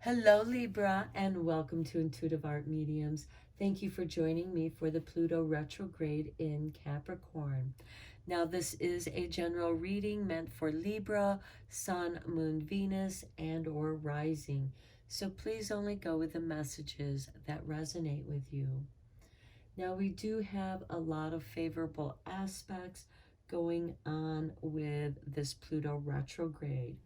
Hello, Libra, and welcome to Intuitive Art Mediums. Thank you for joining me for the Pluto retrograde in Capricorn. Now, this is a general reading meant for Libra, Sun, Moon, Venus, and or Rising. So please only go with the messages that resonate with you. Now, we do have a lot of favorable aspects going on with this Pluto retrograde.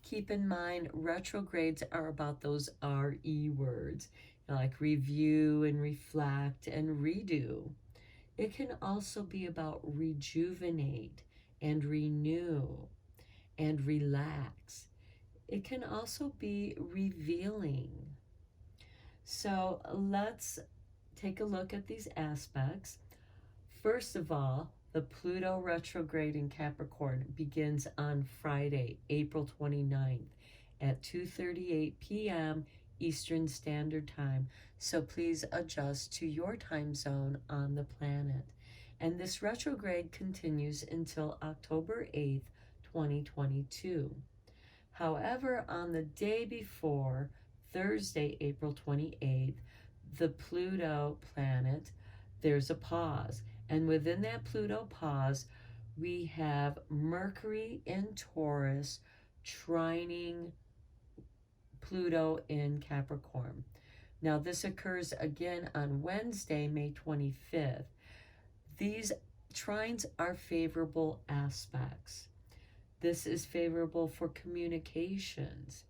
Keep in mind, retrogrades are about those RE words, like review and reflect and redo. It can also be about rejuvenate and renew and relax. It can also be revealing. So let's take a look at these aspects. First of all, the Pluto retrograde in Capricorn begins on Friday, April 29th at 2:38 p.m. Eastern Standard Time. So please adjust to your time zone on the planet. And this retrograde continues until October 8th, 2022. However, on the day before, Thursday, April 28th, the Pluto planet, there's a pause. And within that Pluto pause, we have Mercury in Taurus trining Pluto in Capricorn. Now, this occurs again on Wednesday, May 25th. These trines are favorable aspects. This is favorable for communications,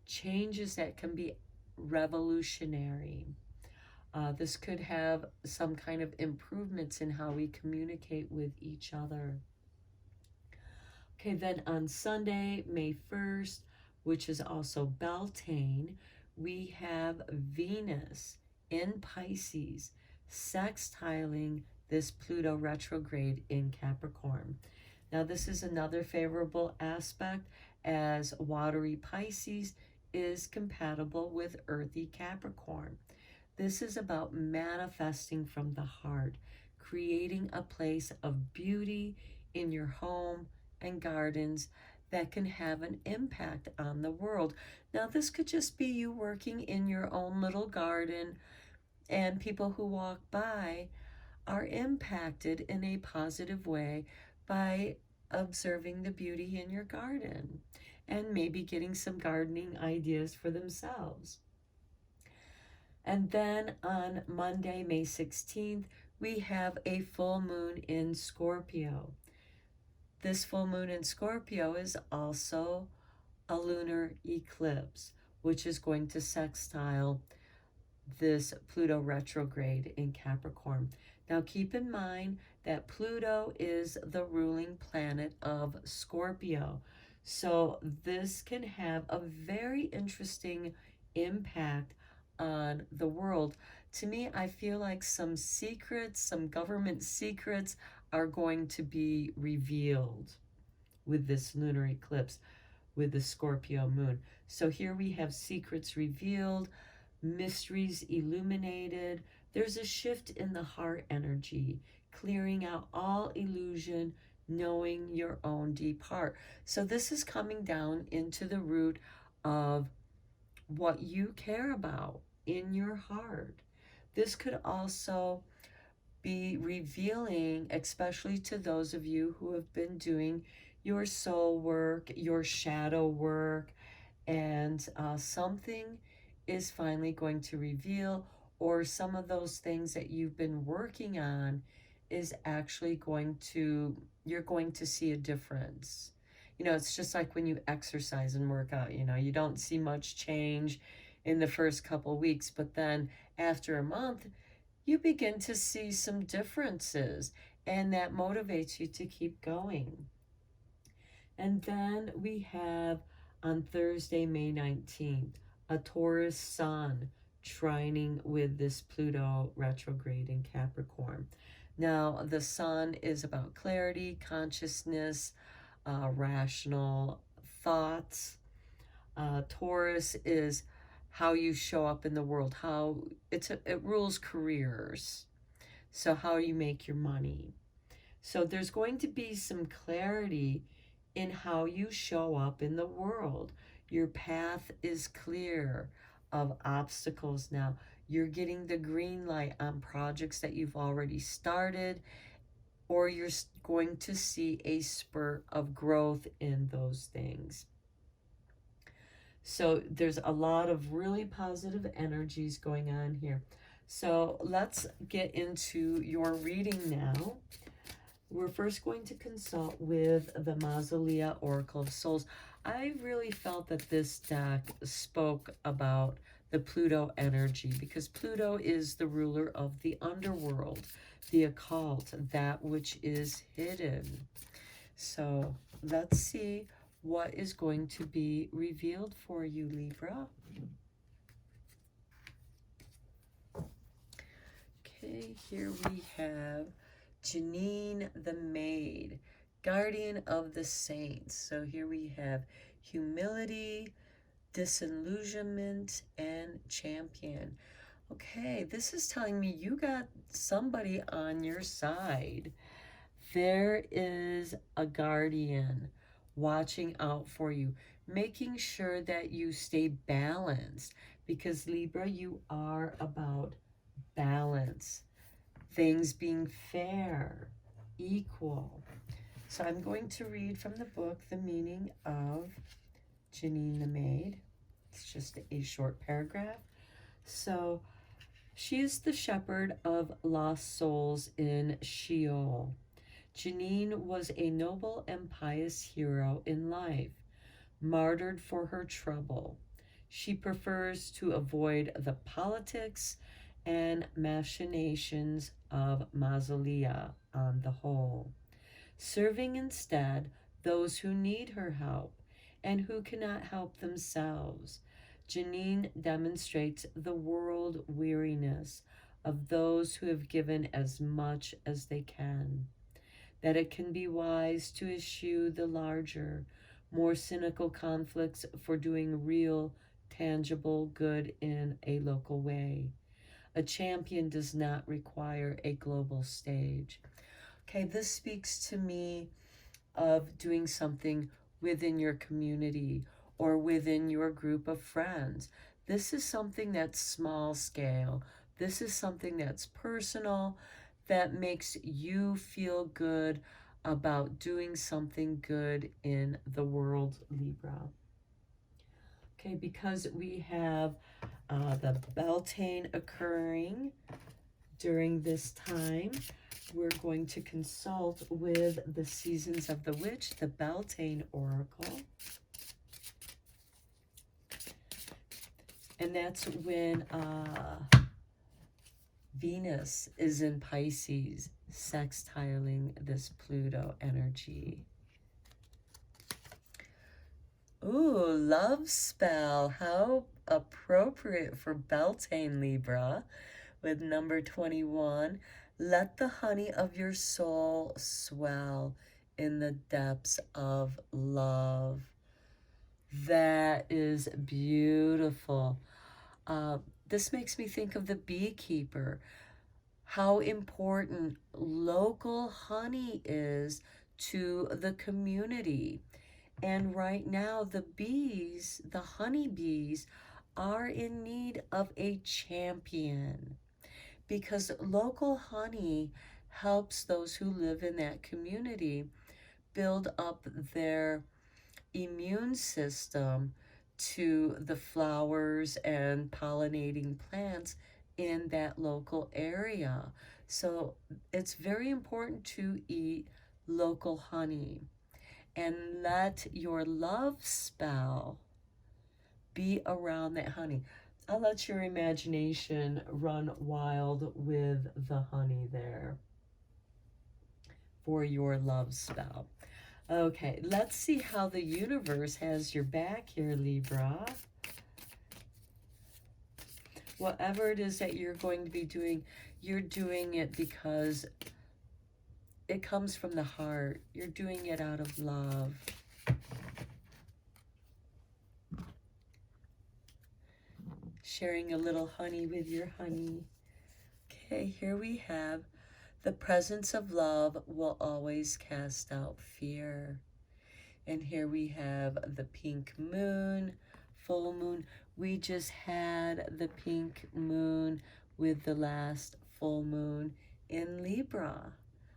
changes that can be revolutionary. This could have some kind of improvements in how we communicate with each other. Okay, then on Sunday, May 1st, which is also Beltane, we have Venus in Pisces sextiling this Pluto retrograde in Capricorn. Now, this is another favorable aspect as watery Pisces is compatible with earthy Capricorn. This is about manifesting from the heart, creating a place of beauty in your home and gardens that can have an impact on the world. Now, this could just be you working in your own little garden, and people who walk by are impacted in a positive way by observing the beauty in your garden and maybe getting some gardening ideas for themselves. And then on Monday, May 16th, we have a full moon in Scorpio. This full moon in Scorpio is also a lunar eclipse, which is going to sextile this Pluto retrograde in Capricorn. Now, keep in mind that Pluto is the ruling planet of Scorpio. So this can have a very interesting impact on the world. To me, I feel like some secrets, some government secrets are going to be revealed with this lunar eclipse, with the Scorpio moon. So here we have secrets revealed, mysteries illuminated. There's a shift in the heart energy, clearing out all illusion, knowing your own deep heart. So this is coming down into the root of what you care about in your heart. This could also be revealing, especially to those of you who have been doing your soul work, your shadow work, and something is finally going to reveal, or some of those things that you've been working on is actually you're going to see a difference. It's just like when you exercise and work out, you don't see much change in the first couple weeks, but then after a month, you begin to see some differences, and that motivates you to keep going. And then we have on Thursday, May 19th, a Taurus sun trining with this Pluto retrograde in Capricorn. Now, the sun is about clarity, consciousness, rational thoughts. Taurus is how you show up in the world, it rules careers. So how you make your money. So there's going to be some clarity in how you show up in the world. Your path is clear. of obstacles now. You're getting the green light on projects that you've already started, or you're going to see a spurt of growth in those things. So there's a lot of really positive energies going on here. So let's get into your reading now. We're first going to consult with the Mausoleum Oracle of Souls. I really felt that this deck spoke about the Pluto energy, because Pluto is the ruler of the underworld, the occult, that which is hidden. So let's see what is going to be revealed for you, Libra. Okay, here we have Janine the Maid, guardian of the saints. So here we have humility, disillusionment, and champion. Okay, this is telling me you got somebody on your side. There is a guardian watching out for you, making sure that you stay balanced, because Libra, you are about balance, things being fair, equal. So I'm going to read from the book The Meaning of Janine the Maid. It's just a short paragraph. So she is the shepherd of lost souls in Sheol. Janine was a noble and pious hero in life, martyred for her trouble. She prefers to avoid the politics and machinations of Mausoleum on the whole, serving instead those who need her help and who cannot help themselves. Janine demonstrates the world weariness of those who have given as much as they can, that it can be wise to eschew the larger, more cynical conflicts for doing real, tangible good in a local way. A champion does not require a global stage. Okay, this speaks to me of doing something within your community or within your group of friends. This is something that's small scale. This is something that's personal, that makes you feel good about doing something good in the world, Libra. Okay, because we have the Beltane occurring during this time, we're going to consult with the Seasons of the Witch, the Beltane Oracle. And that's when Venus is in Pisces, sextiling this Pluto energy. Ooh, love spell. How appropriate for Beltane, Libra, with number 21. Let the honey of your soul swell in the depths of love. That is beautiful. This makes me think of the beekeeper, how important local honey is to the community. And right now, the bees, the honeybees, are in need of a champion, because local honey helps those who live in that community build up their immune system to the flowers and pollinating plants in that local area. So it's very important to eat local honey, and let your love spell be around that honey. I'll let your imagination run wild with the honey there for your love spell. Okay, let's see how the universe has your back here, Libra. Whatever it is that you're going to be doing, you're doing it because it comes from the heart. You're doing it out of love. Sharing a little honey with your honey. Okay, here we have the presence of love will always cast out fear. And here we have the pink moon, full moon. We just had the pink moon with the last full moon in Libra.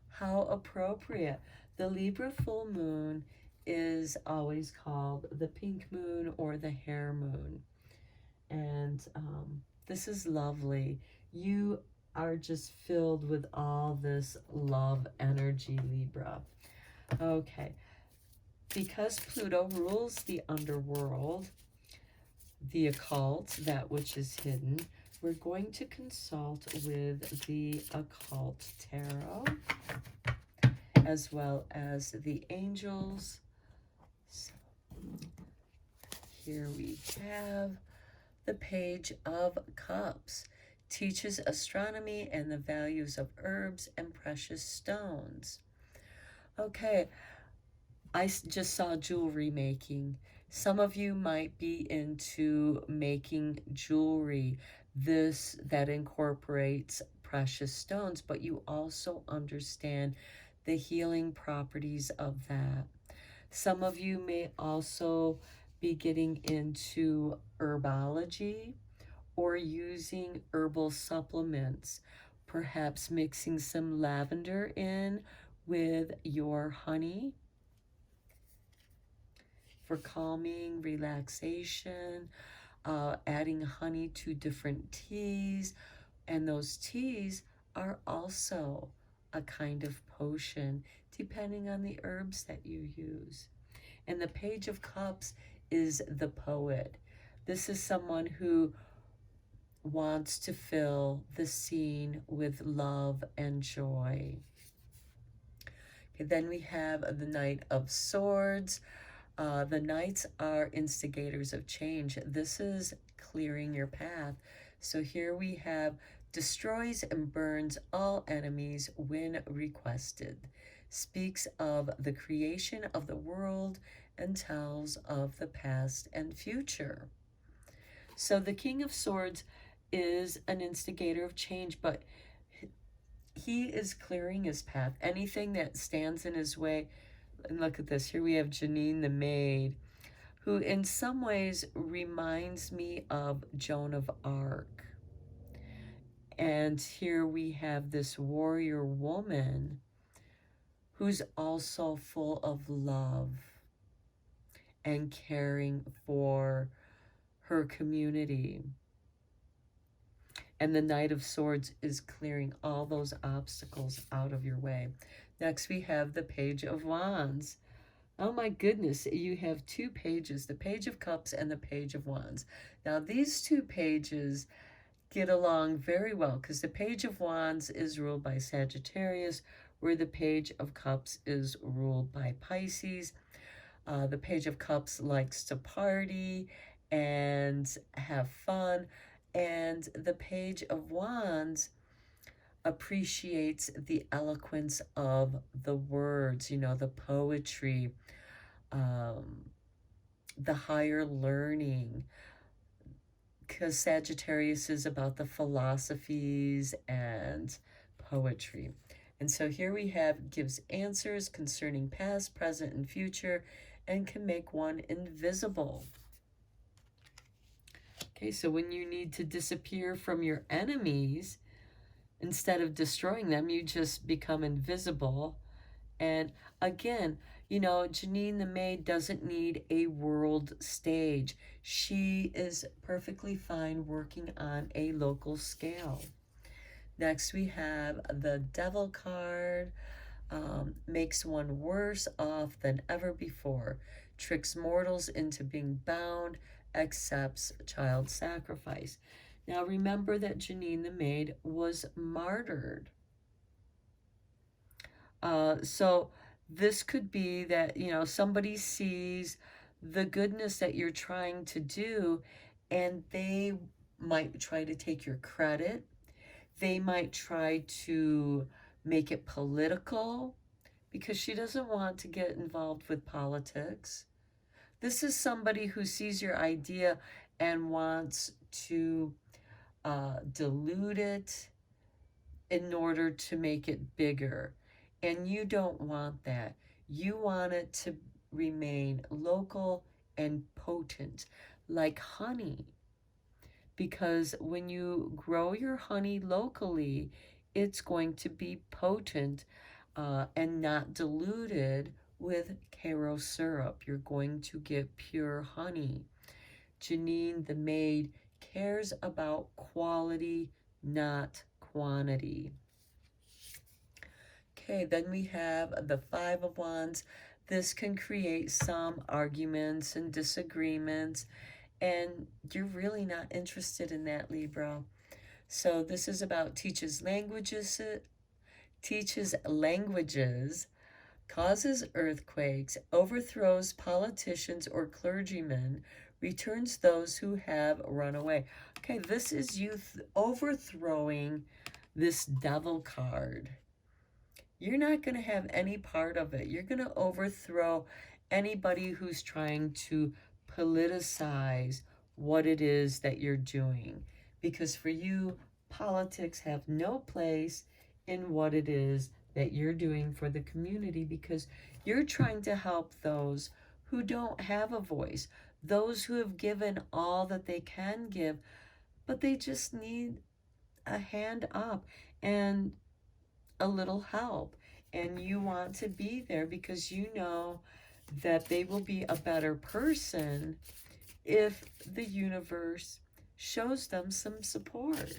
How appropriate. The Libra full moon is always called the pink moon or the hare moon. And this is lovely. You are just filled with all this love energy, Libra. Okay. Because Pluto rules the underworld, the occult, that which is hidden, we're going to consult with the Occult Tarot as well as the angels. So here we have the Page of Cups. Teaches astronomy and the values of herbs and precious stones. Okay, I just saw jewelry making. Some of you might be into making jewelry that incorporates precious stones, but you also understand the healing properties of that. Some of you may also be getting into herbology or using herbal supplements, perhaps mixing some lavender in with your honey for calming, relaxation, adding honey to different teas, and those teas are also a kind of potion depending on the herbs that you use. And the Page of Cups is the poet. This is someone who wants to fill the scene with love and joy. Okay, then we have the Knight of Swords. The Knights are instigators of change. This is clearing your path. So here we have destroys and burns all enemies when requested. Speaks of the creation of the world and tells of the past and future. So the King of Swords is an instigator of change, but he is clearing his path. Anything that stands in his way. And look at this. Here we have Janine the Maid, who in some ways reminds me of Joan of Arc. And here we have this warrior woman who's also full of love and caring for her community. And the Knight of Swords is clearing all those obstacles out of your way. Next, we have the Page of Wands. Oh my goodness, you have two pages, the Page of Cups and the Page of Wands. Now, these two pages get along very well because the Page of Wands is ruled by Sagittarius, where the Page of Cups is ruled by Pisces. The Page of Cups likes to party and have fun, and the Page of Wands appreciates the eloquence of the words, you know, the poetry, the higher learning, because Sagittarius is about the philosophies and poetry. And so here we have gives answers concerning past, present, and future, and can make one invisible. Okay, so when you need to disappear from your enemies, instead of destroying them, you just become invisible. And again, you know, Janine the Maid doesn't need a world stage. She is perfectly fine working on a local scale. Next, we have the Devil card. Makes one worse off than ever before. Tricks mortals into being bound. Accepts child sacrifice. Now remember that Janine the Maid was martyred. So this could be that, you know, somebody sees the goodness that you're trying to do, and they might try to take your credit. They might try to make it political because she doesn't want to get involved with politics. This is somebody who sees your idea and wants to dilute it in order to make it bigger. And you don't want that. You want it to remain local and potent, like honey. because when you grow your honey locally, it's going to be potent and not diluted with Caro syrup. You're going to get pure honey. Janine, the maid, cares about quality, not quantity. Okay, then we have the Five of Wands. This can create some arguments and disagreements, and you're really not interested in that, Libra. So this is about teaches languages, causes earthquakes, overthrows politicians or clergymen, returns those who have run away. Okay, this is you overthrowing this devil card. You're not going to have any part of it. You're going to overthrow anybody who's trying to politicize what it is that you're doing. Because for you, politics have no place in what it is that you're doing for the community, because you're trying to help those who don't have a voice, those who have given all that they can give, but they just need a hand up and a little help. And you want to be there because you know that they will be a better person if the universe shows them some support.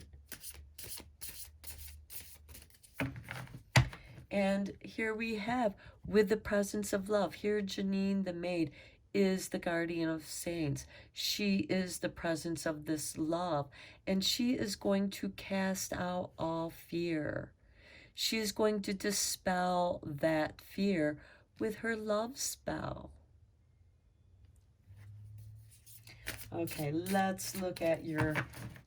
And here we have, with the presence of love, here Janine the maid is the guardian of saints. She is the presence of this love, and she is going to cast out all fear. She is going to dispel that fear with her love spell. Okay, let's look at your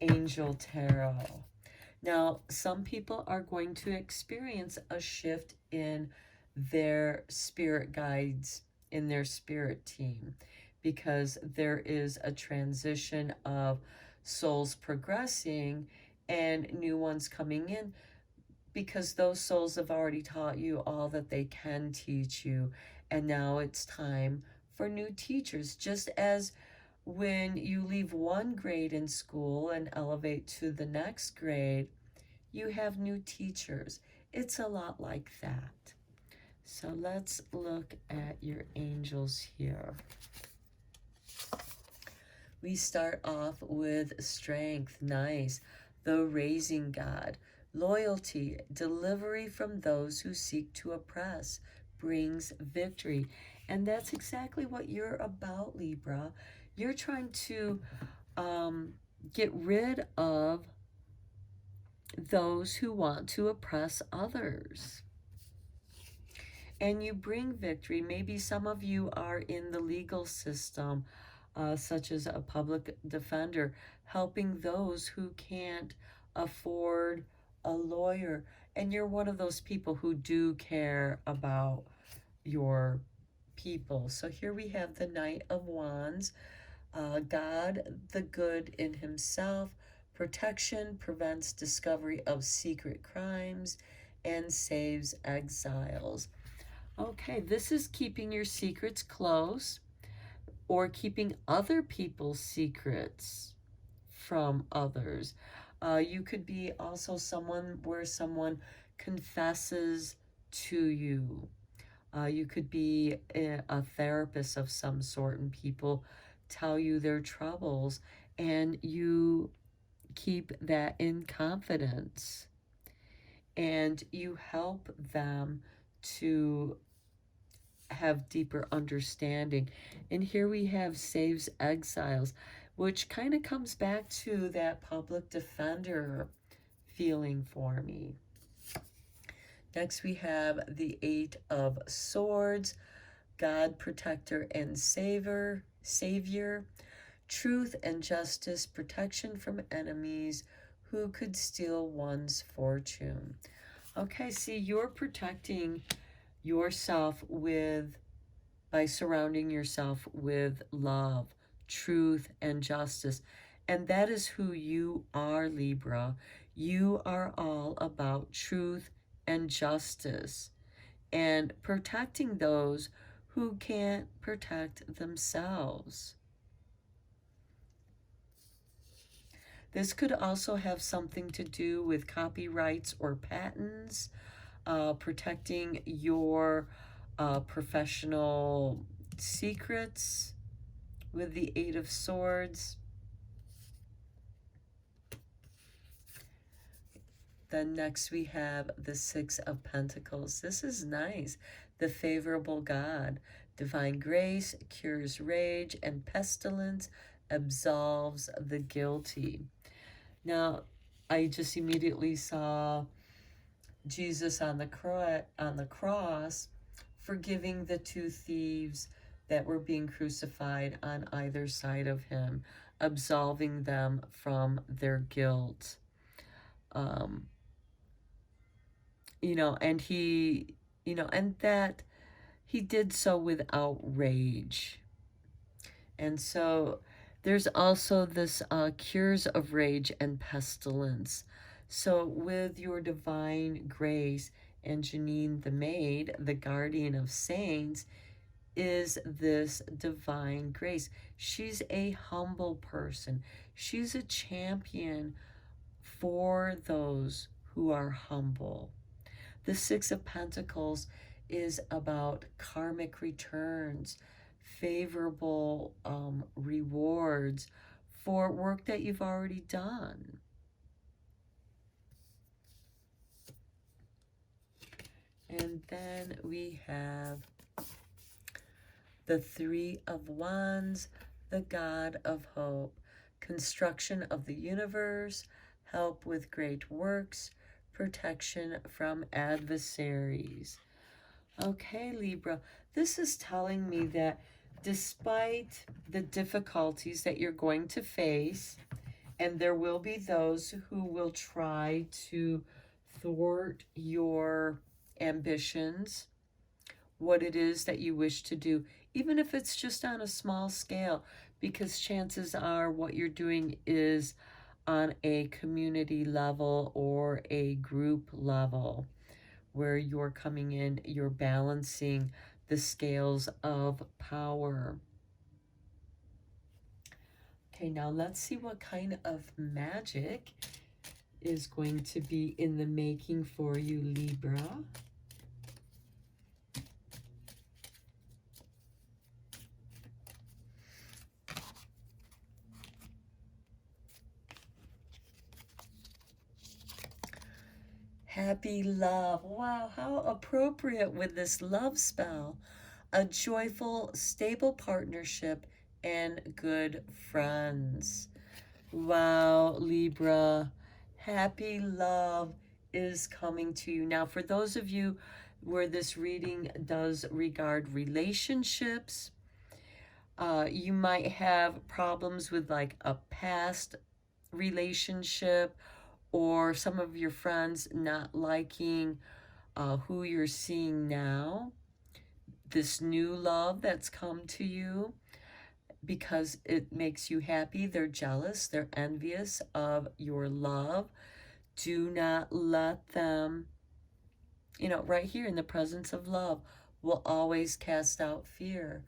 angel tarot. Now, some people are going to experience a shift in their spirit guides, in their spirit team, because there is a transition of souls progressing and new ones coming in, because those souls have already taught you all that they can teach you, and now it's time for new teachers. Just as when you leave one grade in school and elevate to the next grade, you have new teachers. It's a lot like that. So let's look at your angels here. We start off with strength, nice. The raising God, loyalty, delivery from those who seek to oppress, brings victory. And that's exactly what you're about, Libra. You're trying to get rid of those who want to oppress others. And you bring victory. Maybe some of you are in the legal system, such as a public defender, helping those who can't afford a lawyer. And you're one of those people who do care about your people. So here we have the Knight of Wands. God, the good in himself, protection, prevents discovery of secret crimes, and saves exiles. Okay, this is keeping your secrets close, or keeping other people's secrets from others. You could be also someone where someone confesses to you. You could be a therapist of some sort, and people tell you their troubles, and you keep that in confidence, and you help them to have deeper understanding. And here we have saves exiles, which kind of comes back to that public defender feeling for me. Next we have the Eight of Swords, God, protector and savior, truth and justice, protection from enemies who could steal one's fortune. Okay, see, you're protecting yourself by surrounding yourself with love, truth, and justice. And that is who you are, Libra. You are all about truth and justice, and protecting those who can't protect themselves. This could also have something to do with copyrights or patents, protecting your professional secrets with the Eight of Swords. Then next we have the Six of Pentacles. This is nice. The favorable God. Divine grace cures rage and pestilence, absolves the guilty. Now, I just immediately saw Jesus on the cross forgiving the two thieves that were being crucified on either side of him, absolving them from their guilt. And he, and that he did so without rage. And so there's also this cures of rage and pestilence. So with your divine grace, and Janine the maid, the guardian of saints, is this divine grace. She's a humble person. She's a champion for those who are humble. The Six of Pentacles is about karmic returns, favorable rewards for work that you've already done. And then we have the Three of Wands, the God of hope, construction of the universe, help with great works, protection from adversaries. Okay, Libra, this is telling me that despite the difficulties that you're going to face, and there will be those who will try to thwart your ambitions, what it is that you wish to do, even if it's just on a small scale, because chances are what you're doing is on a community level or a group level, where you're coming in, you're balancing the scales of power. Okay, now let's see what kind of magic is going to be in the making for you, Libra. Happy love. Wow, how appropriate with this love spell. A joyful, stable partnership and good friends. Wow, Libra. Happy love is coming to you. Now, for those of you where this reading does regard relationships, you might have problems with like a past relationship, or some of your friends not liking who you're seeing now, this new love that's come to you, because it makes you happy. They're jealous, they're envious of your love. Do not let them, right here in the presence of love will always cast out fear.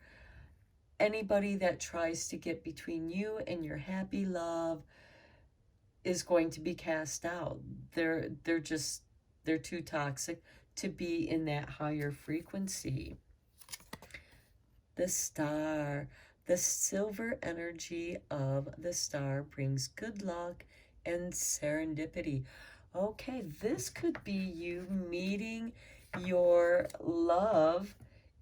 Anybody that tries to get between you and your happy love is going to be cast out. They're too toxic to be in that higher frequency. The star, the silver energy of the star brings good luck and serendipity. Okay, this could be you meeting your love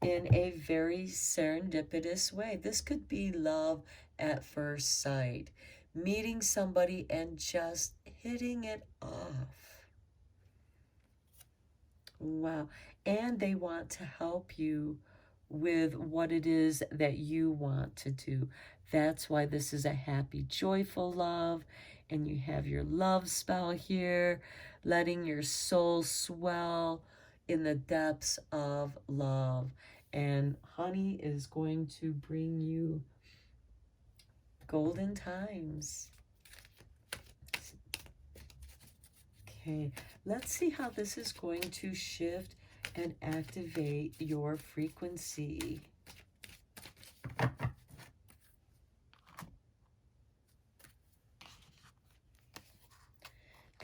in a very serendipitous way. This could be love at first sight. Meeting somebody and just hitting it off. Wow. And they want to help you with what it is that you want to do. That's why this is a happy, joyful love. And you have your love spell here, letting your soul swell in the depths of love. And honey is going to bring you golden times. Okay, let's see how this is going to shift and activate your frequency.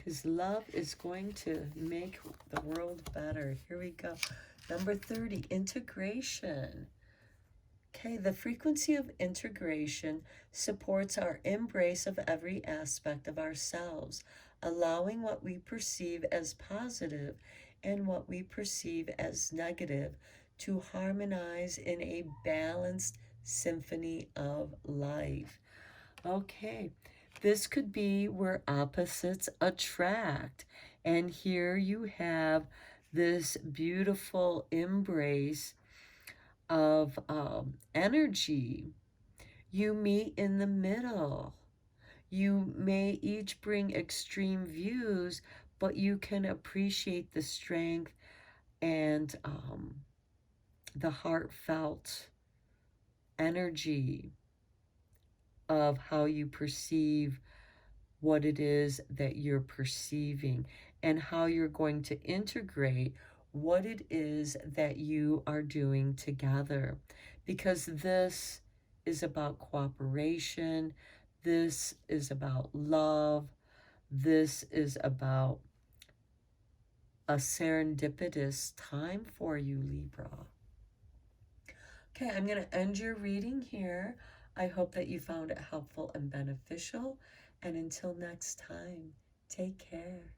because love is going to make the world better. Here we go. Number 30, integration. Okay, the frequency of integration supports our embrace of every aspect of ourselves, allowing what we perceive as positive and what we perceive as negative to harmonize in a balanced symphony of life. Okay, this could be where opposites attract. And here you have this beautiful embrace of energy. You meet in the middle. You may each bring extreme views, but you can appreciate the strength and the heartfelt energy of how you perceive what it is that you're perceiving and how you're going to integrate what it is that you are doing together. Because this is about cooperation, this is about love, this is about a serendipitous time for you, Libra. Okay, I'm going to end your reading here. I hope that you found it helpful and beneficial. And until next time, take care.